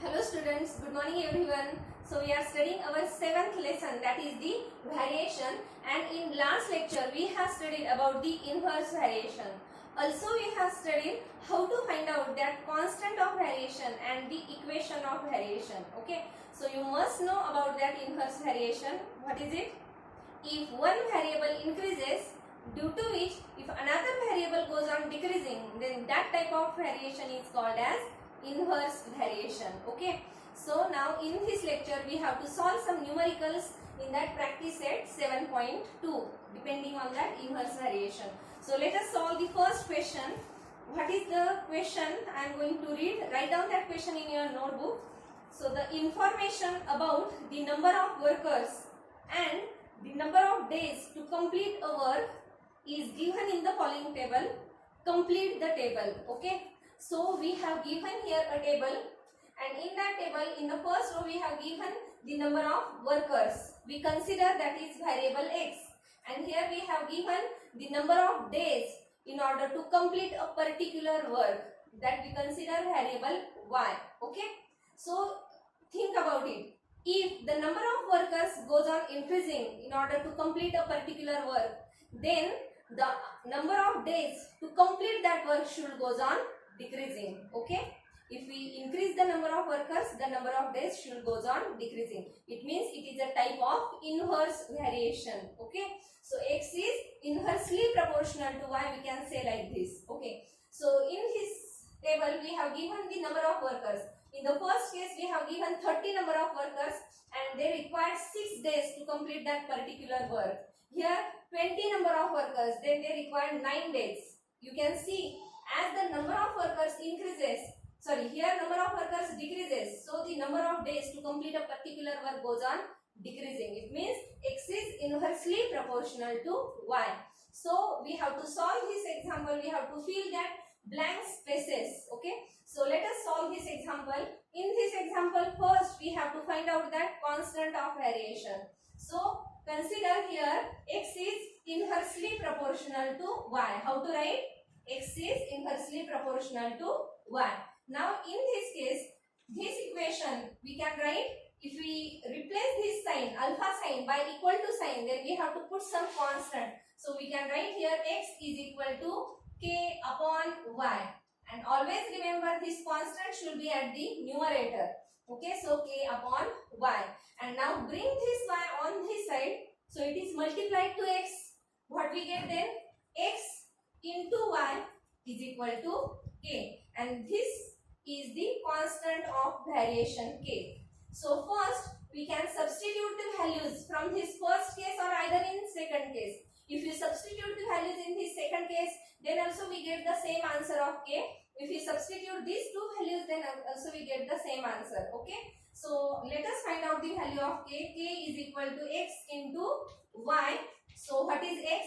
Hello students, good morning everyone. So we are studying our 7th lesson, that is the variation, and in last lecture we have studied about the inverse variation. Also we have studied how to find out that constant of variation and the equation of variation. Okay, so you must know about that inverse variation. What is it? If one variable increases, due to which if another variable goes on decreasing, then that type of variation is called as inverse variation. Okay, so now in this lecture we have to solve some numericals in that practice set 7.2 depending on that inverse variation. So let us solve the first question. What is the question? I am going to read. Write down that question in your notebook. So the information about the number of workers and the number of days to complete a work is given in the following table. Complete the table. Okay, so we have given here a table, and in that table in the first row we have given the number of workers. We consider that is variable x, and here we have given the number of days in order to complete a particular work, that we consider variable y. Okay, so think about it. If the number of workers goes on increasing in order to complete a particular work, then the number of days to complete that work should goes on decreasing. Okay, if we increase the number of workers, the number of days should goes on decreasing. It means it is a type of inverse variation. Okay, so x is inversely proportional to y, we can say like this. Okay, so in this table we have given the number of workers. In the first case we have given 30 number of workers and they require 6 days to complete that particular work. Here 20 number of workers, then they require 9 days. You can see as the number of workers increases, here number of workers decreases, so the number of days to complete a particular work goes on decreasing. It means x is inversely proportional to y. So we have to solve this example, we have to fill that blank spaces. Okay, so let us solve this example. In this example, first we have to find out that constant of variation. So consider here x is inversely proportional to y. How to write? X is inversely proportional to y. Now in this case, this equation we can write, if we replace this sign, alpha sign, by equal to sign, then we have to put some constant. So we can write here x is equal to k upon y, and always remember this constant should be at the numerator. Okay, so k upon y, and now bring this y on this side, so it is multiplied to x. What we get then? X into y is equal to k, and this is the constant of variation k. So first we can substitute the values from this first case or either in second case. If you substitute the values in this second case, then also we get the same answer of k. If we substitute these two values, then also we get the same answer. Okay, so let us find out the value of k. K is equal to x into y. So what is x?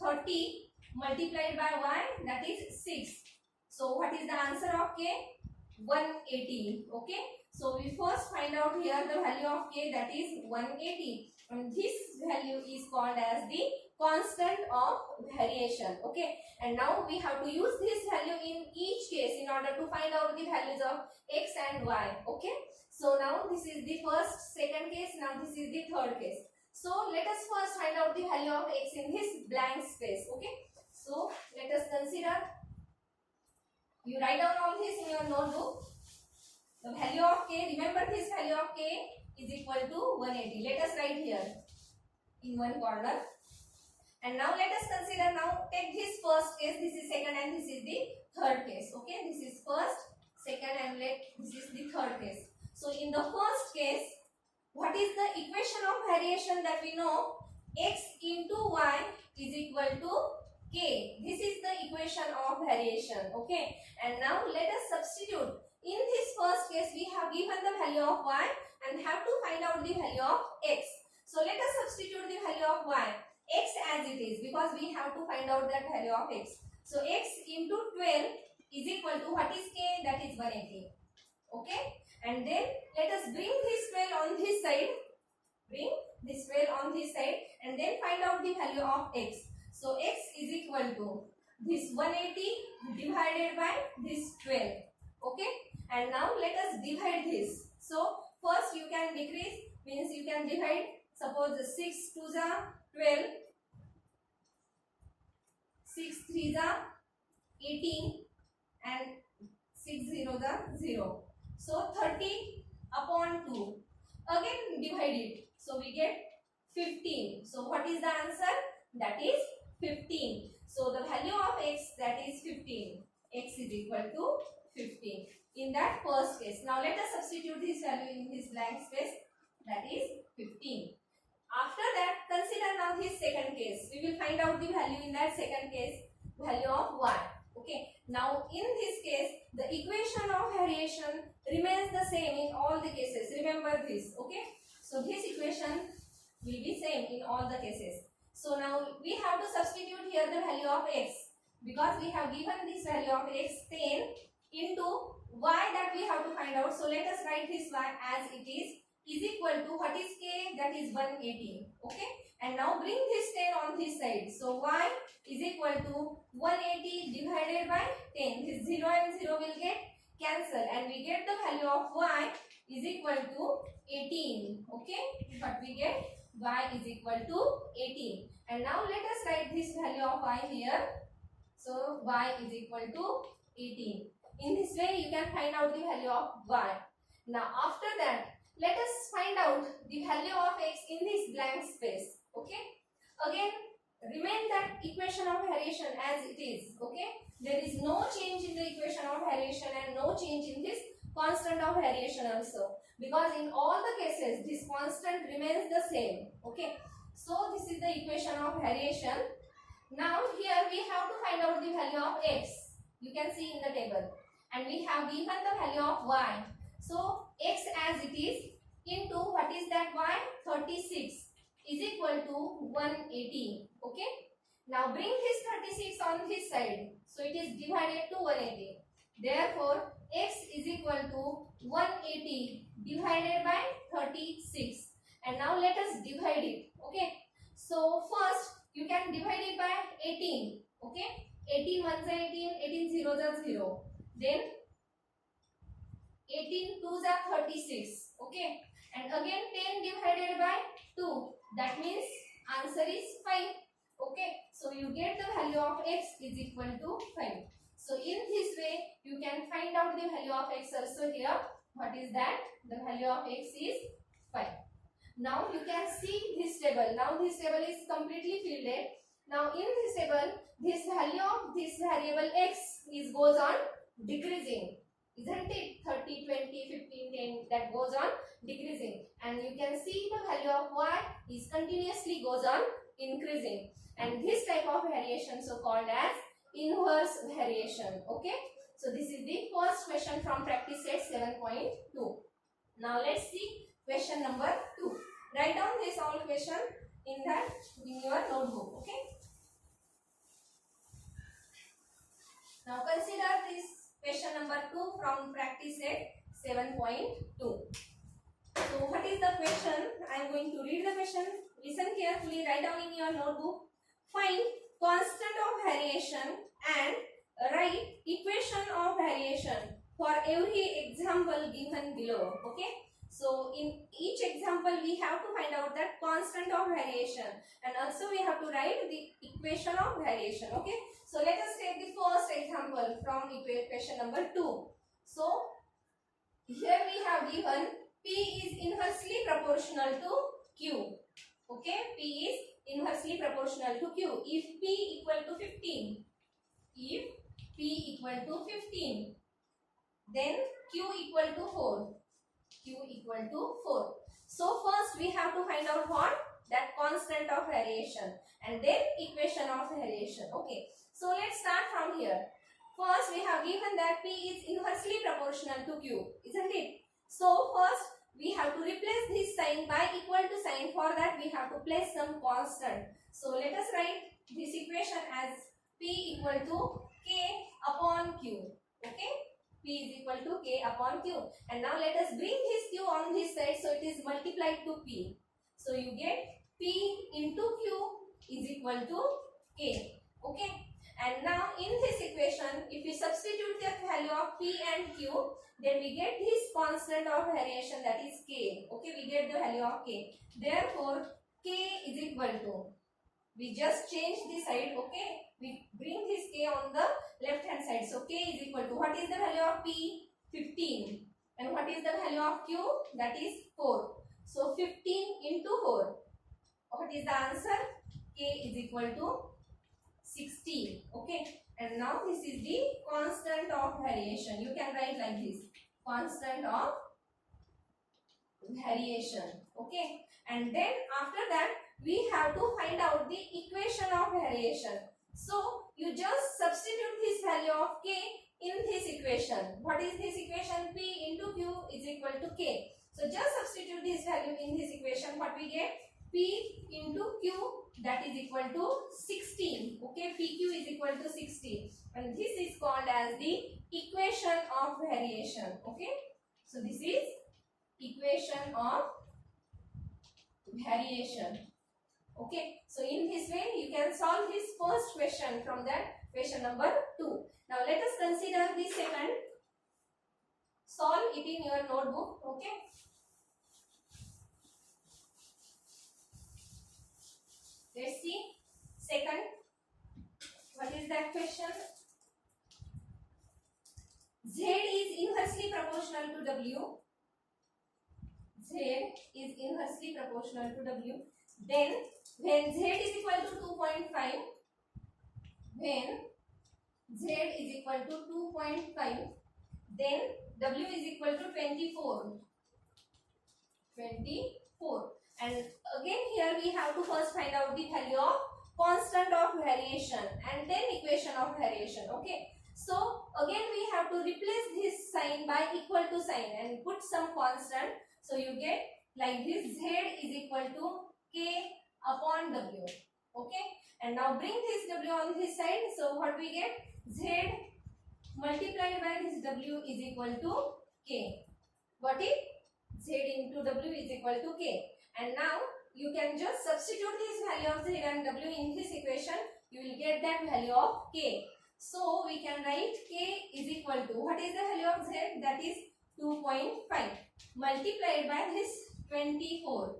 30 multiplied by y, that is 6. So what is the answer of k? 180. Okay, so we first find out here the value of k, that is 180, and this value is called as the constant of variation. Okay, and now we have to use this value in each case in order to find out the values of x and y. Okay, so now this is the first, second case, now this is the third case. So let us first find out the value of x in this blank space. Okay, so let us consider, you write down all this in your notebook. The value of k, remember this value of k is equal to 180. Let us write here in one corner. And now let us consider, now take this first case, this is second and this is the third case. Okay, this is first, second, and this is the third case. So in the first case, what is the equation of variation that we know? X into y is equal to k. This is the equation of variation. Okay, and now let us substitute. In this first case we have given the value of y and have to find out the value of x. So let us substitute the value of y, x as it is, because we have to find out that value of x. So x into 12 is equal to, what is k? That is 180. Okay, and then let us bring this 12 on this side, bring this 12 on this side, and then find out the value of x. So x is equal to this 180 divided by this 12. Okay, and now let us divide this. So first you can decrease, means you can divide. Suppose 6 2s are 12, 6 3s are 18, and 6 0s are 0. So 30 upon 2. Again divide it. So we get 15. So what is the answer? That is 15. So the value of x, that is 15. X is equal to 15 in that first case. Now let us substitute this value in this blank space, that is 15. After that, consider now this second case. We will find out the value in that second case, value of y. Okay. Now in this case, the equation of variation remains the same in all the cases. Remember this. Okay. So this equation will be same in all the cases. So now we have to substitute here the value of x, because we have given this value of x 10 into y that we have to find out. So let us write this y as it is equal to, what is k? That is 180. Okay. And now bring this 10 on this side. So y is equal to 180 divided by 10. This 0 and 0 will get cancelled, and we get the value of y is equal to 18. Okay. But we get y is equal to 18. And now let us write this value of y here. So y is equal to 18. In this way you can find out the value of y. Now after that, let us find out the value of x in this blank space. Okay. Again, remain that equation of variation as it is. Okay. There is no change in the equation of variation and no change in this constant of variation also, because in all the cases this constant remains the same. Okay. So this is the equation of variation. Now here we have to find out the value of x. You can see in the table, and we have given the value of y. So x as it is into, what is that y? 36 is equal to 180. Okay. Now bring this 36 on this side. So it is divided to 180. Therefore x is equal to 180 divided by 36. And now let us divide it. Okay. So first you can divide it by 18. Okay. 18 1s are 18, 18 0s are 0. Then 18 2s are 36. Okay. And again 10 divided by 2. That means answer is 5. Okay. So you get the value of x is equal to 5. So in this way you can find out the value of x also here. What is that? The value of x is 5. Now you can see this table. Now this table is completely filled. Now in this table, this value of this variable x is goes on decreasing. Isn't it? 30, 20, 15, 10, that goes on decreasing. And you can see the value of y is continuously goes on increasing. And this type of variation so called as inverse variation. Okay. So this is the first question from practice set 7.2. Now let's see question number 2. Write down this all question in your notebook. Okay. Now consider this question number 2 from practice set 7.2. So what is the question? I am going to read the question. Listen carefully, write down in your notebook. Find constant of variation and write equation of variation for every example given below. Okay. So in each example we have to find out that constant of variation, and also we have to write the equation of variation. Okay. So let us take the first example from equation number 2. So here we have given P is inversely proportional to Q. Okay. P is inversely proportional to Q. If P equal to 15, then Q equal to 4. So first we have to find out what? That constant of variation, and then equation of variation. Okay. So let's start from here. First we have given that P is inversely proportional to Q. Isn't it? So first we have to replace this sign by equal to sign. For that we have to place some constant. So let us write this equation as P equal to K upon Q. Okay. P is equal to K upon Q. And now let us bring this Q on this side. So it is multiplied to P. So you get P into Q is equal to K. Okay. And now in this equation, if we substitute the value of P and Q, then we get this constant of variation, that is K. Okay, we get the value of K. Therefore, K is equal to, we just change the side, okay? We bring this K on the left hand side. So K is equal to, what is the value of P? 15. And what is the value of Q? That is 4. So 15 into 4. What is the answer? K is equal to 16. Okay. And now this is the constant of variation. You can write like this. Constant of variation. Okay. And then after that, we have to find out the equation of variation. So you just substitute this value of K in this equation. What is this equation? P into Q is equal to K. So just substitute this value in this equation. What we get? P into Q, that is equal to 16. Okay, PQ is equal to 16. And this is called as the equation of variation. Okay, so this is equation of variation. Okay, so in this way you can solve this first question from that question number 2. Now let us consider the second. Solve it in your notebook. Okay. Let's see. Second, what is that question? Z is inversely proportional to W. Z is inversely proportional to W. Then, when Z is equal to 2.5, when Z is equal to 2.5, then W is equal to 24. 24. And again here we have to first find out the value of constant of variation and then equation of variation. Okay. So again we have to replace this sign by equal to sign and put some constant. So you get like this, Z is equal to K upon W. Okay. And now bring this W on this side. So what we get? Z multiplied by this W is equal to K. Got it? Z into W is equal to K. And now you can just substitute this value of Z and W in this equation. You will get that value of K. So we can write K is equal to, what is the value of Z? That is 2.5 multiplied by this 24.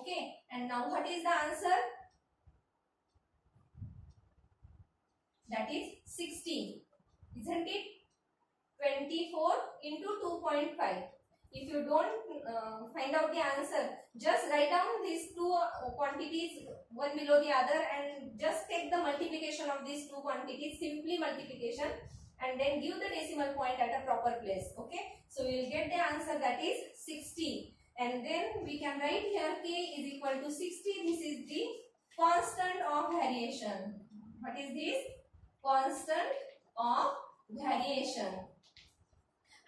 Okay. And now what is the answer? That is 16. Isn't it? 24 into 2.5. If you don't find out the answer, just write down these two quantities one below the other and just take the multiplication of these two quantities, simply multiplication, and then give the decimal point at a proper place. Okay, so you will get the answer, that is 60. And then we can write here K is equal to 60. This is the constant of variation. What is this? Constant of variation.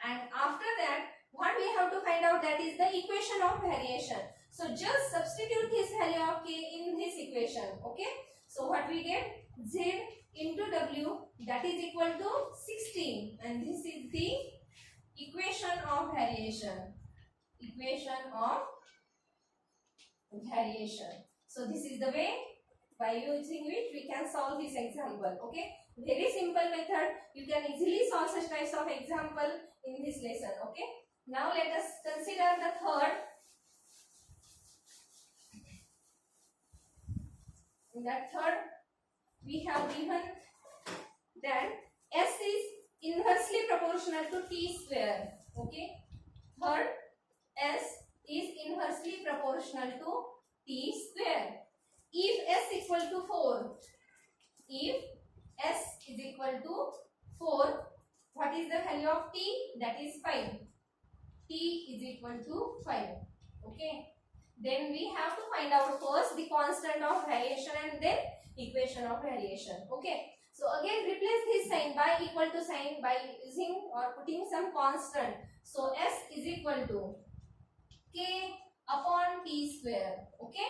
And after that, what we have to find out, that is the equation of variation. So just substitute this value of K in this equation. Okay. So what we get? Z into W, that is equal to 16. And this is the equation of variation. Equation of variation. So this is the way by using which we can solve this example. Okay. Very simple method. You can easily solve such types of example in this lesson. Okay. Now let us consider the third. In that third, we have given that S is inversely proportional to T square. Okay. Third, S is inversely proportional to T square. If S equal to 4, if S is equal to 4, what is the value of T? That is 5. T is equal to 5. Okay. Then we have to find out first the constant of variation and then equation of variation. Okay. So again replace this sign by equal to sign by using or putting some constant. So S is equal to K upon T square. Okay.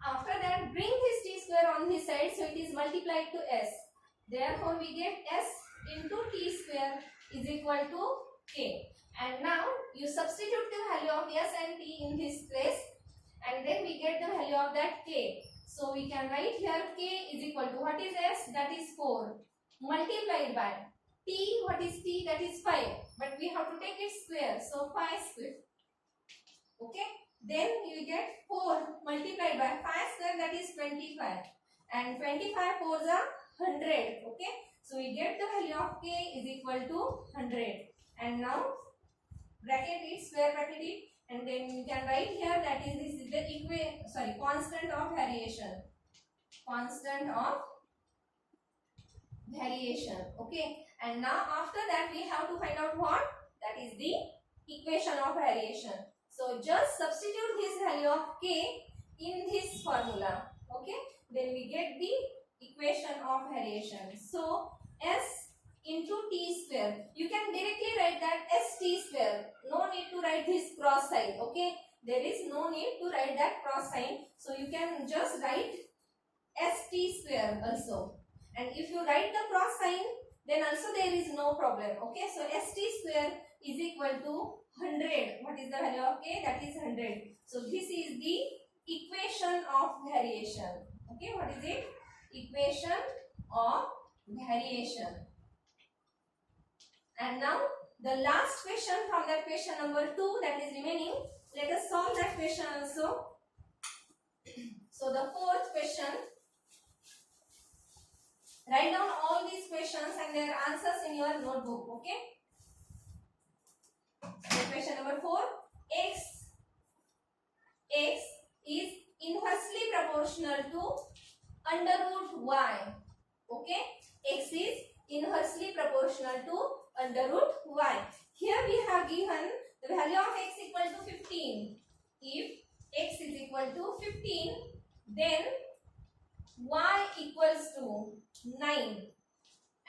After that, bring this T square on this side, so it is multiplied to S. Therefore we get S into T square is equal to K. And now you substitute the value of S and T in this place, and then we get the value of that K. So we can write here K is equal to, what is S? That is 4. multiplied by t. What is t? That is 5, but we have to take it square, so 5 square. Okay, then you get 4 multiplied by 5 square, that is 25, and 25 4s are 100. Okay, so we get the value of k is equal to 100, and now bracket it, square bracket it, and then you can write here that is this is the constant of variation. Constant of variation. Okay, and now after that we have to find out what? That is the equation of variation. So just substitute this value of k in this formula. Okay, then we get the equation of variation. So s into t square. You can directly write that st square. No need to write this cross sign. Okay, there is no need to write that cross sign. So you can just write st square also. And if you write the cross sign, then also there is no problem. Okay, so st square is equal to 100. What is the value of k? That is 100. So this is the equation of variation. Okay, what is it? Equation of variation. And now the last question from that question number 2 that is remaining. Let us solve that question also. So the fourth question. Write down all these questions and their answers in your notebook. Okay. So question number 4. X is inversely proportional to under root y. Okay. X is inversely proportional to under root y. Here we have given the value of x equal to 15. If x is equal to 15, then y equals to 9.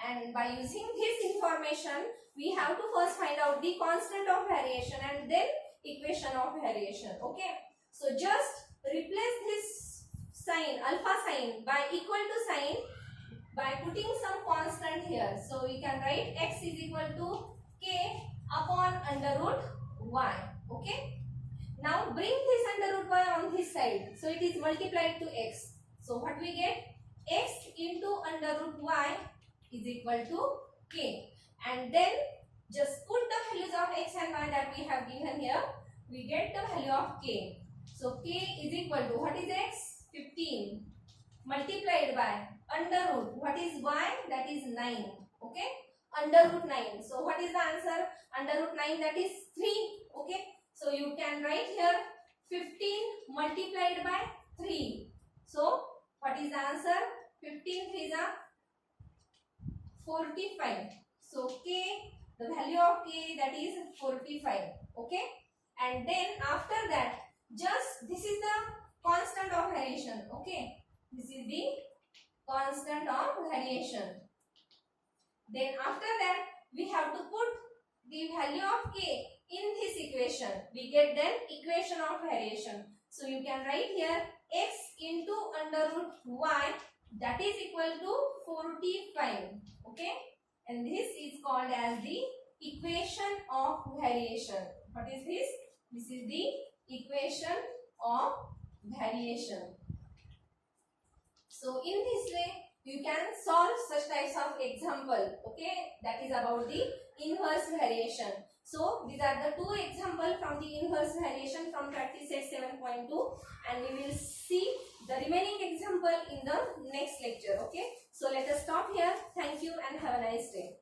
And by using this information, we have to first find out the constant of variation and then equation of variation. Okay. So just replace this sign, alpha sign, by equal to sign by putting some constant here. So we can write x is equal to k upon under root y. Okay. Now bring this under root y on this side. So it is multiplied to x. So what we get? X into under root y is equal to k. And then just put the values of x and y that we have given here. We get the value of k. So k is equal to, what is x? 15 multiplied by under root. What is y? That is 9. Okay. Under root 9. So what is the answer? Under root 9, that is 3. Okay. So you can write here 15 multiplied by 3. So what is the answer? 15 3s are 45. So k, the value of k, that is 45. Okay. And then after that, just this is the constant of variation. Okay. This is the constant of variation. Then after that, we have to put the value of k in this equation. We get then equation of variation. So you can write here x into under root y, that is equal to 45. Okay. And this is called as the equation of variation. What is this? This is the equation of variation. So in this way, you can solve such types of example. Okay, that is about the inverse variation. So these are the two examples from the inverse variation from practice set 7.2, and we will see the remaining example in the next lecture. Okay, so let us stop here. Thank you and have a nice day.